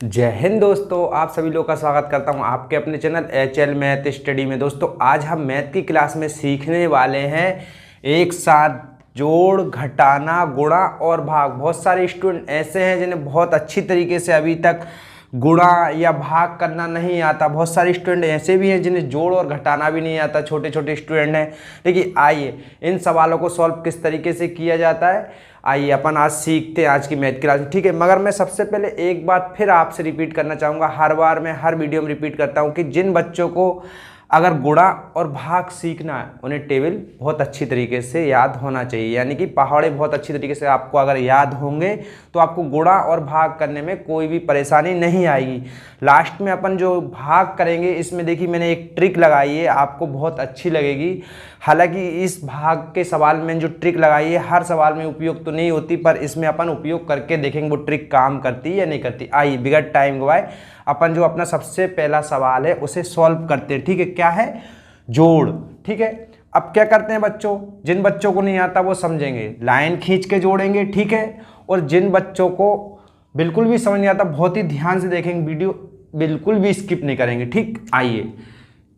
जय हिंद दोस्तों, आप सभी लोगों का स्वागत करता हूं आपके अपने चैनल HL मैथ स्टडी में। दोस्तों आज हम मैथ की क्लास में सीखने वाले हैं एक साथ जोड़, घटाना, गुणा और भाग। बहुत सारे स्टूडेंट ऐसे हैं जिन्हें बहुत अच्छी तरीके से अभी तक गुणा या भाग करना नहीं आता। बहुत सारे स्टूडेंट ऐसे भी हैं जिन्हें जोड़ और घटाना भी नहीं आता, छोटे छोटे स्टूडेंट हैं। देखिए आइए इन सवालों को सॉल्व किस तरीके से किया जाता है, आइए अपन आज सीखते हैं आज की मैथ क्लास में, ठीक है। मगर मैं सबसे पहले एक बात फिर आपसे रिपीट करना चाहूँगा, हर बार मैं हर वीडियो में रिपीट करता हूँ कि जिन बच्चों को अगर गुणा और भाग सीखना है उन्हें टेबल बहुत अच्छी तरीके से याद होना चाहिए, यानी कि पहाड़े बहुत अच्छी तरीके से आपको अगर याद होंगे तो आपको गुणा और भाग करने में कोई भी परेशानी नहीं आएगी। लास्ट में अपन जो भाग करेंगे इसमें देखिए मैंने एक ट्रिक लगाई है, आपको बहुत अच्छी लगेगी। हालांकि इस भाग के सवाल में जो ट्रिक लगाई है हर सवाल में उपयोग तो नहीं होती, पर इसमें अपन उपयोग करके देखेंगे वो ट्रिक काम करती है या नहीं करती। आइए बिगड़ टाइम गवाए अपन जो अपना सबसे पहला सवाल है उसे सॉल्व करते हैं, ठीक है। क्या है? जोड़, ठीक है। अब क्या करते हैं बच्चों, जिन बच्चों को नहीं आता वो समझेंगे, लाइन खींच के जोड़ेंगे, ठीक है। और जिन बच्चों को बिल्कुल भी समझ नहीं आता बहुत ही ध्यान से देखेंगे वीडियो, बिल्कुल भी स्किप नहीं करेंगे, ठीक। आइए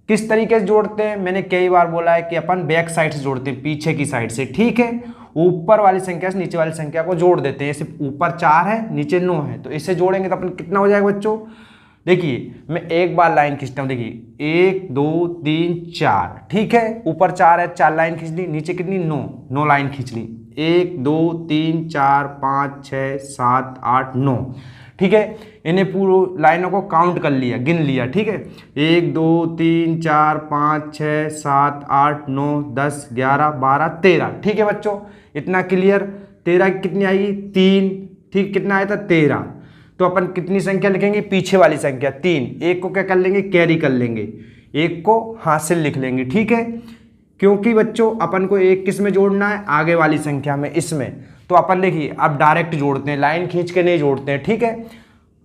किस तरीके से जोड़ते हैं, मैंने कई बार बोला है कि अपन बैक साइड से जोड़ते हैं, पीछे की साइड से, ठीक है। ऊपर वाली संख्या से नीचे वाली संख्या को जोड़ देते हैं। जैसे ऊपर 4 है नीचे 9 है तो इसे जोड़ेंगे तो अपन कितना हो जाएगा बच्चों। देखिए मैं एक बार लाइन खींचता हूँ, देखिए 1 2 3 4, ठीक है। ऊपर 4 है, 4 लाइन खींच ली, नीचे कितनी 9 लाइन खींच ली, 1 2 3 4 5 6 7 8 9, ठीक है। इन्हें पूरी लाइनों को काउंट कर लिया, गिन लिया, ठीक है। 1 2 3 4 5 6 7 8 9 10 11 12 13, ठीक है बच्चों। इतना क्लियर। 13 कितनी आएगी 3, ठीक। कितना आया था 13, तो अपन कितनी संख्या लिखेंगे, पीछे वाली संख्या 3। एक को क्या कर लेंगे, कैरी कर लेंगे, एक को हासिल लिख लेंगे, ठीक है। क्योंकि बच्चों अपन को एक किस में जोड़ना है, आगे वाली संख्या में, इसमें। तो अपन देखिए अब डायरेक्ट जोड़ते हैं, लाइन खींच के नहीं जोड़ते हैं, ठीक है।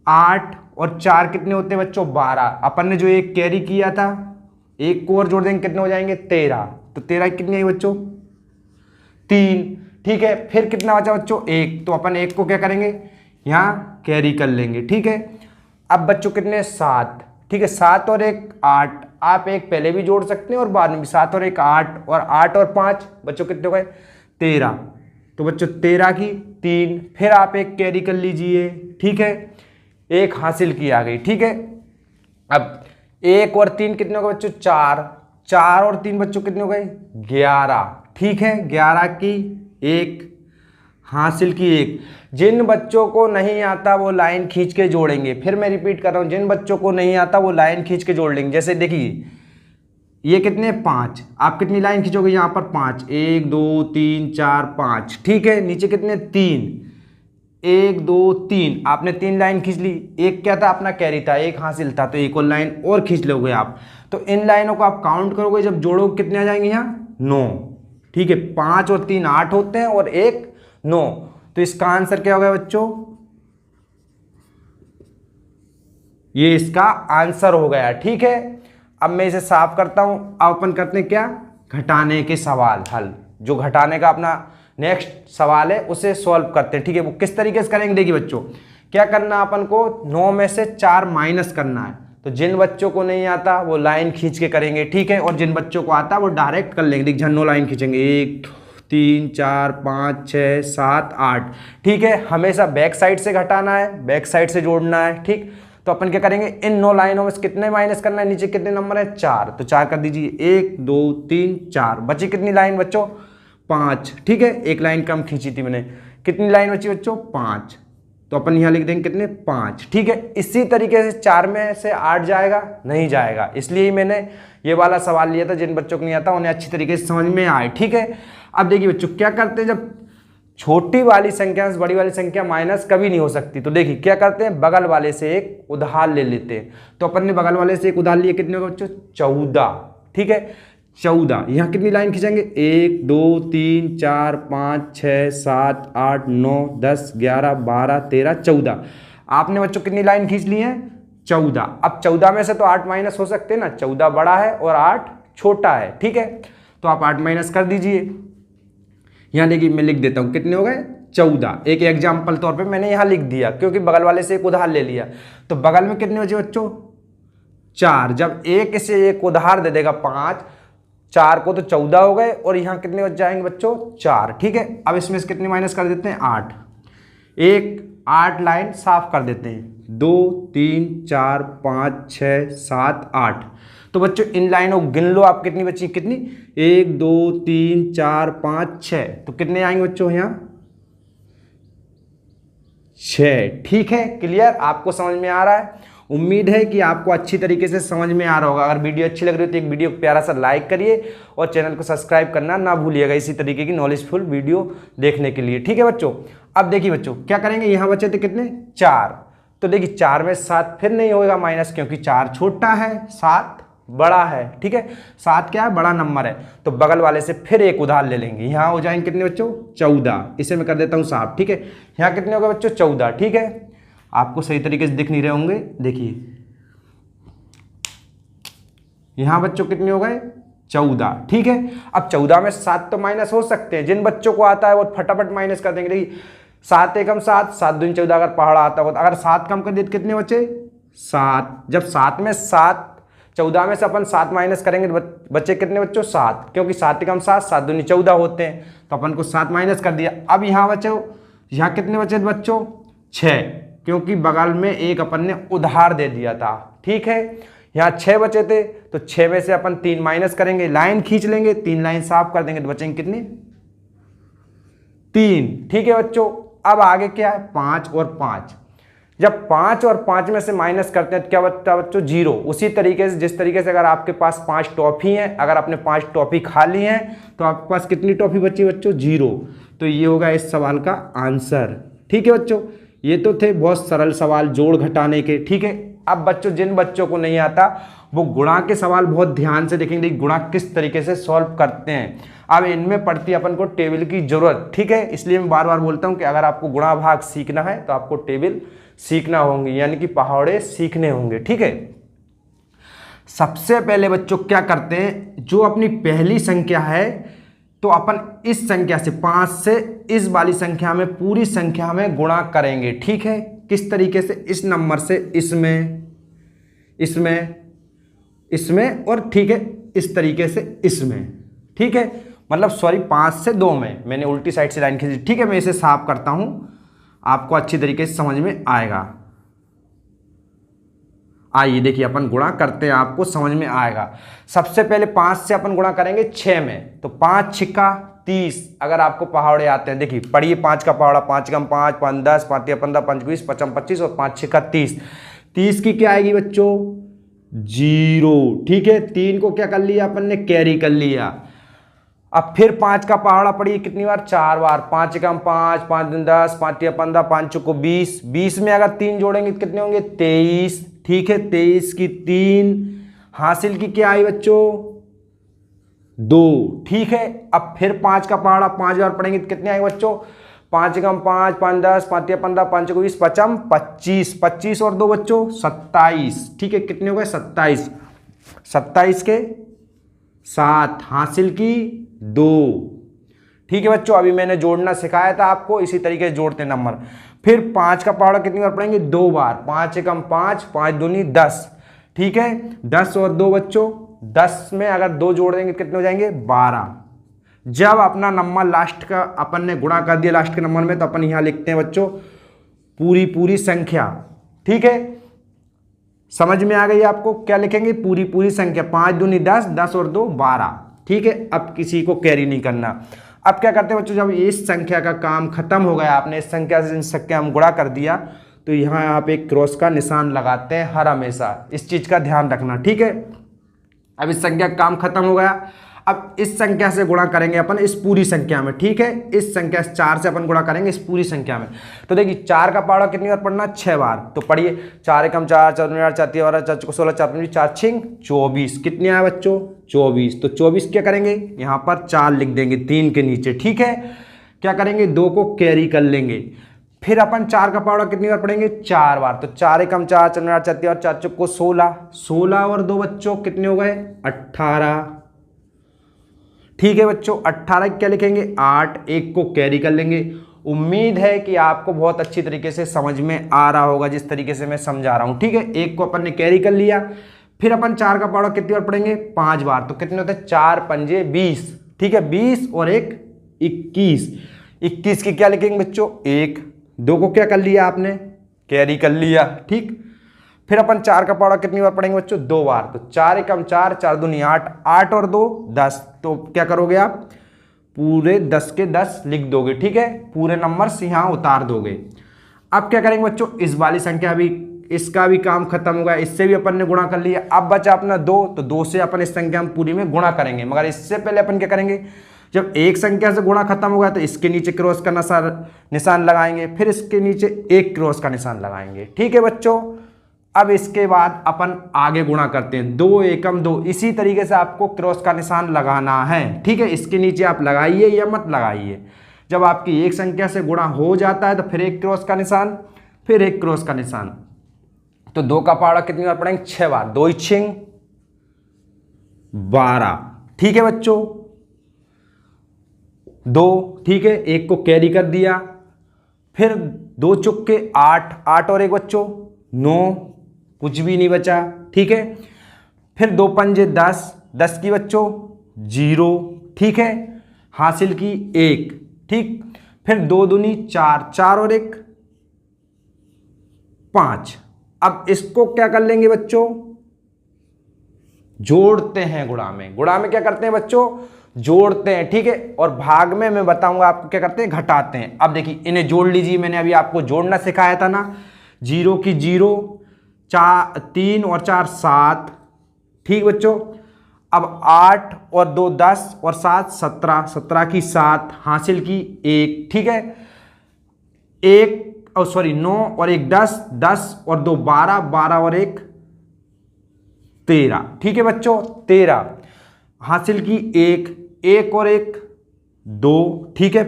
8 और 4 कितने होते हैं बच्चों 12। अपन ने जो एक कैरी किया था एक को और जोड़ देंगे, कितने हो जाएंगे 13। तो 13 कितनी आई बच्चों 3, ठीक है। फिर कितना बचा बच्चों 1, तो अपन एक को क्या करेंगे यहाँ कैरी कर लेंगे, ठीक है। अब बच्चों कितने 7, ठीक है। 7 और 1 8, आप एक पहले भी जोड़ सकते हैं और बाद में भी। 7 और 1 8, और 8 और 5 बच्चों कितने हो गए 13। तो बच्चों 13 की 3, फिर आप एक कैरी कर लीजिए, ठीक है। एक हासिल की आ गई, ठीक है। अब 1 और 3 कितने हो गए बच्चों 4, 4 और 3 बच्चों कितने हो गए 11, ठीक है। 11 की 1 हासिल की 1। जिन बच्चों को नहीं आता वो लाइन खींच के जोड़ेंगे। फिर मैं रिपीट कर रहा हूं, जिन बच्चों को नहीं आता वो लाइन खींच के जोड़ लेंगे। जैसे देखिए ये कितने 5, आप कितनी लाइन खींचोगे यहाँ पर 5, 1 2 3 4 5, ठीक है। नीचे कितने 3, 1 2 3, आपने 3 लाइन खींच ली। एक क्या था अपना कैरी था, एक हासिल था, तो एक और लाइन और खींच लोगे आप। तो इन लाइनों को आप काउंट करोगे, जब जोड़ोगे कितने आ जाएंगे यहाँ 9, ठीक है। 5 और 3 8 होते हैं और 1 9, तो इसका आंसर क्या होगा बच्चों, ये इसका आंसर हो गया, ठीक है। अब मैं इसे साफ करता हूं। अब अपन करते हैं क्या, घटाने के सवाल हल। जो घटाने का अपना नेक्स्ट सवाल है उसे सॉल्व करते हैं, ठीक है। वो किस तरीके से करेंगे, देखिए बच्चों क्या करना, अपन को 9 में से 4 माइनस करना है। तो जिन बच्चों को नहीं आता वो लाइन खींच के करेंगे, ठीक है। और जिन बच्चों को आता वो डायरेक्ट कर लेंगे। देख 9 लाइन खींचेंगे, 1 3 4 5 6 7 8, ठीक है। हमेशा बैक साइड से घटाना है, बैक साइड से जोड़ना है, ठीक। तो अपन क्या करेंगे, इन 9 लाइनों में कितने माइनस करना है, नीचे कितने नंबर है 4, तो 4 कर दीजिए, 1 2 3 4। बची कितनी लाइन बच्चों 5, ठीक है। एक लाइन कम खींची थी मैंने, कितनी लाइन बची बच्चों 5, तो अपन यहाँ लिख देंगे कितने 5, ठीक है। इसी तरीके से 4 में से 8 जाएगा नहीं जाएगा, इसलिए ही मैंने ये वाला सवाल लिया था। जिन बच्चों को नहीं आता उन्हें अच्छी तरीके से समझ में आए, ठीक है। अब देखिए बच्चों क्या करते हैं, जब छोटी वाली संख्या से बड़ी वाली संख्या माइनस कभी नहीं हो सकती, तो देखिए क्या करते हैं, बगल वाले से एक उधार ले लेते हैं। तो अपन ने बगल वाले से एक उधार लिए, कितने होगा बच्चों 14, ठीक है। 14, यहाँ कितनी लाइन खींचेंगे 1 2 3 4 5 6 7 8 9 10 11 12 13 14। आपने बच्चों कितनी लाइन खींच ली है 14। अब 14 में से तो 8 माइनस हो सकते हैं ना, 14 बड़ा है और 8 छोटा है, ठीक है। तो आप 8 माइनस कर दीजिए। यहाँ देखिए मैं लिख देता हूँ, कितने हो गए 14। एक एग्जाम्पल तौर पे मैंने यहाँ लिख दिया क्योंकि बगल वाले से एक उधार ले लिया। तो बगल में कितने बचे बच्चों? 4। जब एक से एक उधार दे देगा 5, 4 को तो 14 हो गए और यहाँ कितने बच जाएंगे बच्चों? 4। ठीक है, अब इसमें से कितने माइनस कर देते हैं? 8। एक 8 लाइन साफ कर देते हैं। 2 3 4 5 6 7 8। तो बच्चों इन लाइनों को गिन लो आप, कितनी बची? कितनी? 1 2 3 4 5 6। तो कितने आएंगे बच्चों यहाँ? 6। ठीक है, क्लियर? आपको समझ में आ रहा है? उम्मीद है कि आपको अच्छी तरीके से समझ में आ रहा होगा। अगर वीडियो अच्छी लग रही हो तो एक वीडियो को प्यारा सा लाइक करिए और चैनल को सब्सक्राइब करना ना भूलिएगा इसी तरीके की नॉलेजफुल वीडियो देखने के लिए। ठीक है बच्चों, अब देखिए बच्चों क्या करेंगे, यहाँ बचे थे कितने? 4। तो देखिए 4 में 7 फिर नहीं होगा माइनस, क्योंकि 4 छोटा है, 7 बड़ा है। ठीक है, 7 क्या है? बड़ा नंबर है। तो बगल वाले से फिर एक उधार ले लेंगे। यहाँ हो जाएंगे कितने बच्चों? 14। इसे मैं कर देता हूँ साफ। ठीक है, यहाँ कितने होगा बच्चों? 14। ठीक है, आपको सही तरीके से दिख नहीं रहे होंगे, देखिए यहां बच्चों कितने हो गए? 14। ठीक है, अब 14 में 7 तो माइनस हो सकते हैं। जिन बच्चों को आता है वो फटाफट माइनस कर देंगे। देखिए 7 एकम 7, 7 दूनी 14। अगर पहाड़ा आता होगा तो अगर 7 कम कर दिए तो कितने बचे? 7। जब 7 में 7, 14 में से अपन 7 माइनस करेंगे तो बच्चे कितने बच्चों? 7, क्योंकि 7 एकम 7, 7 दूनी 14 होते हैं। तो अपन को 7 माइनस कर दिया। अब यहाँ बचे, यहाँ कितने बचे बच्चों? 6, क्योंकि बगल में एक अपन ने उधार दे दिया था। ठीक है, यहाँ 6 बचे थे तो 6 में से अपन 3 माइनस करेंगे, लाइन खींच लेंगे, 3 लाइन साफ कर देंगे तो बचेंगे कितने? 3। ठीक है बच्चों, अब आगे क्या है? 5 और 5। जब 5 और 5 में से माइनस करते हैं तो क्या बचता है बच्चों? 0। उसी तरीके से जिस तरीके से अगर आपके पास 5 टॉफी हैं, अगर आपने 5 टॉफी खा ली हैं तो आपके पास कितनी टॉफी बची बच्चों? 0। तो ये होगा इस सवाल का आंसर। ठीक है बच्चों, ये तो थे बहुत सरल सवाल जोड़ घटाने के। ठीक है, अब बच्चों जिन बच्चों को नहीं आता वो गुणा के सवाल बहुत ध्यान से देखेंगे, गुणा किस तरीके से सॉल्व करते हैं। अब इनमें पड़ती है अपन को टेबल की जरूरत। ठीक है, इसलिए मैं बार बार बोलता हूं कि अगर आपको गुणा भाग सीखना है तो आपको टेबल सीखना होंगे, यानी कि पहाड़े सीखने होंगे। ठीक है, सबसे पहले बच्चों क्या करते हैं, जो अपनी पहली संख्या है तो अपन इस संख्या से 5 से इस वाली संख्या में पूरी संख्या में गुणा करेंगे। ठीक है, किस तरीके से? इस नंबर से इसमें, इसमें, इसमें और ठीक है इस तरीके से इसमें। ठीक है, मतलब सॉरी 5 से 2 में, मैंने उल्टी साइड से लाइन खींची। ठीक है, मैं इसे साफ करता हूं, आपको अच्छी तरीके से समझ में आएगा। आइए देखिए अपन गुणा करते हैं, आपको समझ में आएगा। सबसे पहले 5 से अपन गुणा करेंगे 6 में, तो 5 छिक्का 30। अगर आपको पहाड़े आते हैं देखिए पढ़िए, 5 का पहाड़ा, 5 कम 5, 5 10, 5 15, 5 20, 55 25 और 5 छिक्का 30। 30 की क्या आएगी बच्चों? 0। ठीक है, 3 को क्या कर लिया अपन ने? कैरी कर लिया। अब फिर 5 का पहाड़ा पढ़िए कितनी बार? 4 बार। 5 कम 5, 5 दिन 10, 5 15, 5 को 20। 20 में अगर 3 जोड़ेंगे तो कितने होंगे? 23। ठीक है, 23 की 3 हासिल की क्या आई बच्चों? 2। ठीक है, अब फिर 5 का पहाड़ा 5 बार पढ़ेंगे तो कितने आएंगे बच्चों? 5 कम 5, 5 10, 5 15, 5 को 20, 55 25। 25 और 2 बच्चों 27। ठीक है, कितने हो गए? 27। 27 के 7 हासिल की 2। ठीक है बच्चों, अभी मैंने जोड़ना सिखाया था आपको, इसी तरीके से जोड़ते नंबर। फिर 5 का पहाड़ा कितनी बार पढ़ेंगे? 2 बार। 5 कम 5, 5 दूनी 10। ठीक है, 10 और 2 बच्चों 10 में अगर 2 जोड़ देंगे कितने हो जाएंगे? 12। जब अपना नंबर लास्ट का अपन ने गुणा कर दिया लास्ट के नंबर में, तो अपन यहां लिखते हैं बच्चों पूरी पूरी संख्या। ठीक है, समझ में आ गई आपको? क्या लिखेंगे? पूरी पूरी संख्या। 5 दूनी 10, 10 और 2 12। ठीक है, अब किसी को कैरी नहीं करना। अब क्या करते हैं बच्चों, जब इस संख्या का काम खत्म हो गया, आपने इस संख्या से इन संख्या हम गुणा कर दिया, तो यहाँ आप एक क्रॉस का निशान लगाते हैं हर हमेशा। इस चीज का ध्यान रखना। ठीक है, अब इस संख्या का काम खत्म हो गया। अब इस संख्या से गुणा करेंगे अपन इस पूरी संख्या में। ठीक है, इस संख्या 4 से अपन गुणा करेंगे इस पूरी संख्या में। तो देखिए 4 का पहाड़ा कितनी बार पढ़ना? 6 बार। तो पढ़िए 4 एकम 4, 4 4, 4 3 12, 4 16, 4 5 4 6 24। कितने आए बच्चों? 24। तो 24 क्या करेंगे? यहाँ पर 4 लिख देंगे 3 के नीचे। ठीक है, क्या करेंगे? 2 को कैरी कर लेंगे। फिर अपन 4 का पहाड़ा कितनी बार पढ़ेंगे? 4 बार। तो 4 एकम 4, 4 4 4 और 4 को 16। 16 और 2 बच्चों कितने हो गए? 18। ठीक है बच्चों, 18 क्या लिखेंगे? 8। 1 को कैरी कर लेंगे उम्मीद है कि आपको बहुत अच्छी तरीके से समझ में आ रहा होगा जिस तरीके से मैं समझा रहा हूँ। ठीक है, एक को अपन ने कैरी कर लिया, फिर अपन 4 का पावड़ा कितनी बार पढ़ेंगे, 5 बार। तो कितने होते हैं, 4 पंजे 20। ठीक है, 20 और 1 21। 21 की क्या लिखेंगे बच्चों, 1। 2 को क्या कर लिया आपने, कैरी कर लिया। ठीक, फिर अपन 4 का पावड़ा कितनी बार पढ़ेंगे बच्चों, 2 बार। तो 4 एकम 4, 4 दूनी 8, 8 और 2 10। तो क्या करोगे आप, पूरे 10 के 10 लिख दोगे। ठीक है, पूरे नंबर्स यहां उतार दोगे। अब क्या करेंगे बच्चों, इस वाली संख्या भी, इसका भी काम खत्म हो गया, इससे भी अपन ने गुणा कर लिया। अब बचा अपना 2, तो 2 से अपन इस संख्या में पूरी में गुणा करेंगे। मगर इससे पहले अपन क्या करेंगे, जब एक संख्या से गुणा खत्म हो गया तो इसके नीचे क्रॉस का निशान लगाएंगे, फिर इसके नीचे एक क्रॉस का निशान लगाएंगे। ठीक है बच्चों, अब इसके बाद अपन आगे गुणा करते हैं, 2 एकम 2। इसी तरीके से आपको क्रॉस का निशान लगाना है। ठीक है, इसके नीचे आप लगाइए या मत लगाइए। जब आपकी एक संख्या से गुणा हो जाता है तो फिर एक क्रॉस का निशान, फिर एक क्रॉस का निशान। तो 2 का पावड़ा कितनी बार पढ़ेंगे, 6 बार। 2 6 12। ठीक है बच्चों, 2। ठीक है, 1 को कैरी कर दिया, फिर 2 चुक्के 8, 8 और 1 बच्चों 9, कुछ भी नहीं बचा। ठीक है, फिर 2 पंजे 10, 10 की बच्चों 0। ठीक है, हासिल की 1। ठीक, फिर 2 दूनी 4, 4 और 1 5। अब इसको क्या कर लेंगे बच्चों, जोड़ते हैं गुणा में। गुणा में क्या करते हैं बच्चों, जोड़ते हैं। ठीक है, और भाग में मैं बताऊंगा आपको क्या करते हैं, घटाते हैं। अब देखिए इन्हें जोड़ लीजिए, मैंने अभी आपको जोड़ना सिखाया था ना। 0 की 0, 4 3 और 4 7। ठीक बच्चों, अब 8 और 2 10 और 7 17, 17 की 7, हासिल की 1। ठीक है, 9 और 1 10, 10 और 2 12, 12 और 1 13। ठीक है बच्चों, 13, हासिल की 1, 1 और 1 2। ठीक है,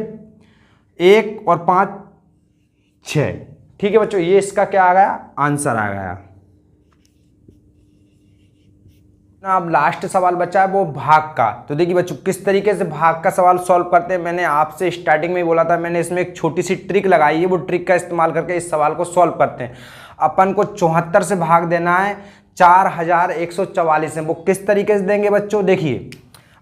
1 और 5 6। ठीक है बच्चों, ये इसका क्या आ गया, आंसर आ गया। अब लास्ट सवाल बचा है वो भाग का। तो देखिए बच्चों, किस तरीके से भाग का सवाल सॉल्व करते हैं, मैंने आपसे स्टार्टिंग में ही बोला था। मैंने इसमें एक छोटी सी ट्रिक लगाई है, वो ट्रिक का इस्तेमाल करके इस सवाल को सॉल्व करते हैं। अपन को 74 से भाग देना है 4144 है। वो किस तरीके से देंगे बच्चों, देखिए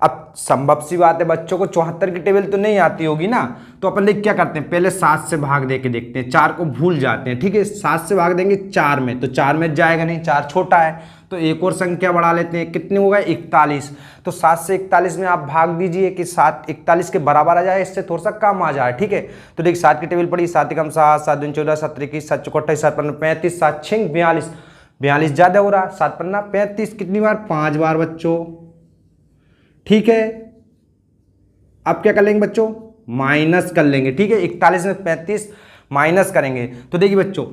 अब संभव सी बात है, बच्चों को 74 की टेबल तो नहीं आती होगी ना। तो अपन देख क्या करते हैं, पहले 7 से भाग दे के देखते हैं, 4 को भूल जाते हैं। ठीक है, 7 से भाग देंगे 4 में, तो 4 में जाएगा नहीं, 4 छोटा है। तो एक और संख्या बढ़ा लेते हैं, कितने हो गए 41। तो 7 से 41 में आप भाग दीजिए कि 7 41 के बराबर आ जाए, इससे थोड़ा सा कम आ जाए। ठीक है, तो देखिए 7 की टेबल पड़ी, 7 एकम 7, 7 दूनी 14, 7 21, 7 चौक 28, 7 पंजे 35, 7 6 42, 42 ज्यादा हो रहा, 7 पन्ना 35, कितनी बार, 5 बार बच्चों। ठीक है, अब क्या कर लेंगे बच्चों, माइनस कर लेंगे। ठीक है, 41 में 35 माइनस करेंगे। तो देखिए बच्चों,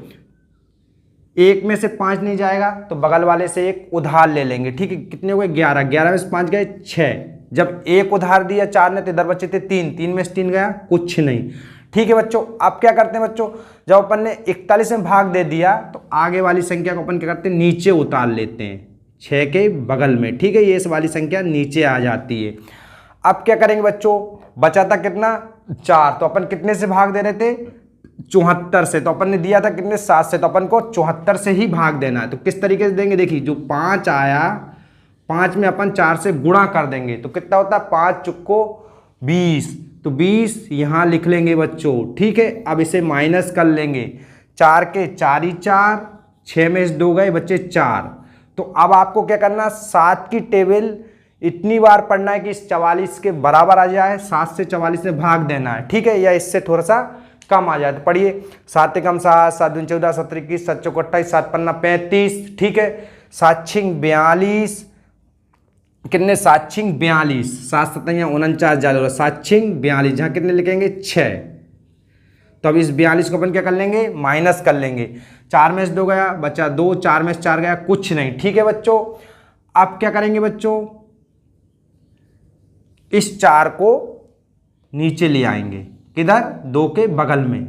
1 में से 5 नहीं जाएगा तो बगल वाले से 1 उधार ले लेंगे। ठीक है, कितने हो गए 11, 11 में से 5 गए 6। जब 1 उधार दिया 4 ने तो इधर बचे थे 3, 3 में से 3 गया कुछ नहीं। ठीक है बच्चों, अब क्या करते हैं बच्चों, जब अपन ने 41 में भाग दे दिया तो आगे वाली संख्या को अपन क्या करते हैं, नीचे उतार लेते हैं 6 के बगल में। ठीक है, ये इस वाली संख्या नीचे आ जाती है। अब क्या करेंगे बच्चों, बचा था कितना 4, तो अपन कितने से भाग दे रहे थे, 74 से। तो अपन ने दिया था कितने, 7 से, तो अपन को 74 से ही भाग देना है। तो किस तरीके से देंगे, देखिए जो 5 आया, 5 में अपन 4 से गुणा कर देंगे तो कितना होता है, 5 चुक्को 20। तो 20 यहां लिख लेंगे बच्चों। ठीक है, अब इसे माइनस कर लेंगे, 4 के 4 ही 4, 6 में से 2 गए बच्चे 4। तो अब आपको क्या करना, 7 की टेबल इतनी बार पढ़ना है कि इस 44 के बराबर आ जाए, 7 से 44 में भाग देना है। ठीक है, या इससे थोड़ा सा कम आ जाए। तो पढ़िए, 7 एकम 7, 7 दूनी 14, 7 21, 7 चौक 28, 7 पन्ना 35। ठीक है, 7 6 42, कितने, 7 6 42, 7 7 49 ज्यादा हो रहा, 7 6 42, जहां कितने लिखेंगे 6। तो अब इस 42 को अपन क्या कर लेंगे, माइनस कर लेंगे। 4 में से 2 गया बचा 2, 4 में से 4 गया कुछ नहीं। ठीक है बच्चों, अब क्या करेंगे बच्चों, इस 4 को नीचे ले आएंगे, किधर, 2 के बगल में।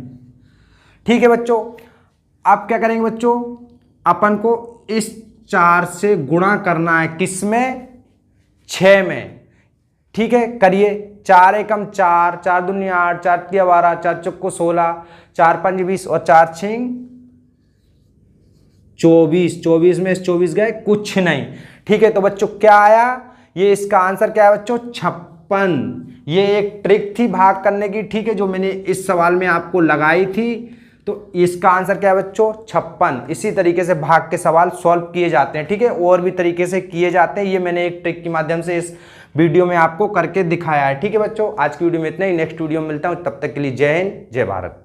ठीक है बच्चों, अब क्या करेंगे बच्चों, अपन को इस 4 से गुणा करना है, किस में, 6 में। ठीक है, करिए, 4 एकम 4, 4 दूनी 8, 4 तिया 12, 4 चौको 16, 4 पंज 20 और 4 छिंग 24। 24 में 24 गए कुछ नहीं। ठीक है, तो बच्चों क्या आया, ये इसका आंसर क्या है बच्चों 56। ये एक ट्रिक थी भाग करने की, ठीक है, जो मैंने इस सवाल में आपको लगाई थी। तो इसका आंसर क्या है बच्चों 56। इसी तरीके से भाग के सवाल सॉल्व किए जाते हैं। ठीक है, और भी तरीके से किए जाते हैं, ये मैंने एक ट्रिक के माध्यम से इस वीडियो में आपको करके दिखाया है। ठीक है बच्चों, आज की वीडियो में इतना ही। नेक्स्ट वीडियो में मिलता हूं, तब तक के लिए जय हिंद, जय भारत।